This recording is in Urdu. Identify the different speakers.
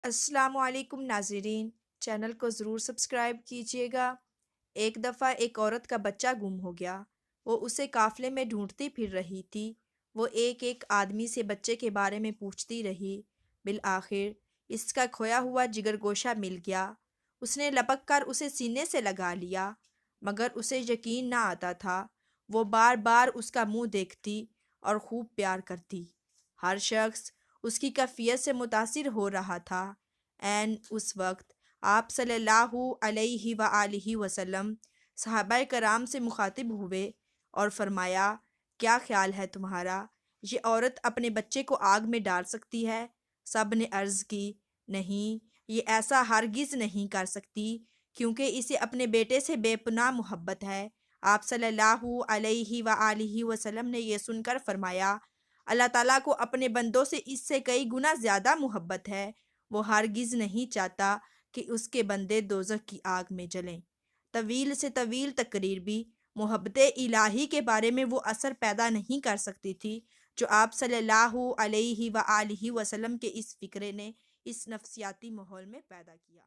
Speaker 1: السلام علیکم ناظرین، چینل کو ضرور سبسکرائب کیجیے گا۔ ایک دفعہ ایک عورت کا بچہ گم ہو گیا۔ وہ اسے قافلے میں ڈھونڈتی پھر رہی تھی۔ وہ ایک ایک آدمی سے بچے کے بارے میں پوچھتی رہی۔ بالآخر اس کا کھویا ہوا جگر گوشہ مل گیا۔ اس نے لپک کر اسے سینے سے لگا لیا، مگر اسے یقین نہ آتا تھا۔ وہ بار بار اس کا منہ دیکھتی اور خوب پیار کرتی۔ ہر شخص اس کی کیفیت سے متاثر ہو رہا تھا۔ عین اس وقت آپ صلی اللہ علیہ وآلہ وسلم صحابہ کرام سے مخاطب ہوئے اور فرمایا، کیا خیال ہے تمہارا؟ یہ عورت اپنے بچے کو آگ میں ڈال سکتی ہے؟ سب نے عرض کی، نہیں، یہ ایسا ہرگز نہیں کر سکتی، کیونکہ اسے اپنے بیٹے سے بے پناہ محبت ہے۔ آپ صلی اللہ علیہ وآلہ وسلم نے یہ سن کر فرمایا، اللہ تعالیٰ کو اپنے بندوں سے اس سے کئی گنا زیادہ محبت ہے۔ وہ ہرگز نہیں چاہتا کہ اس کے بندے دوزخ کی آگ میں جلیں۔ طویل سے طویل تقریر بھی محبت الہی کے بارے میں وہ اثر پیدا نہیں کر سکتی تھی جو آپ صلی اللہ علیہ وآلہ وسلم کے اس فکرے نے اس نفسیاتی ماحول میں پیدا کیا۔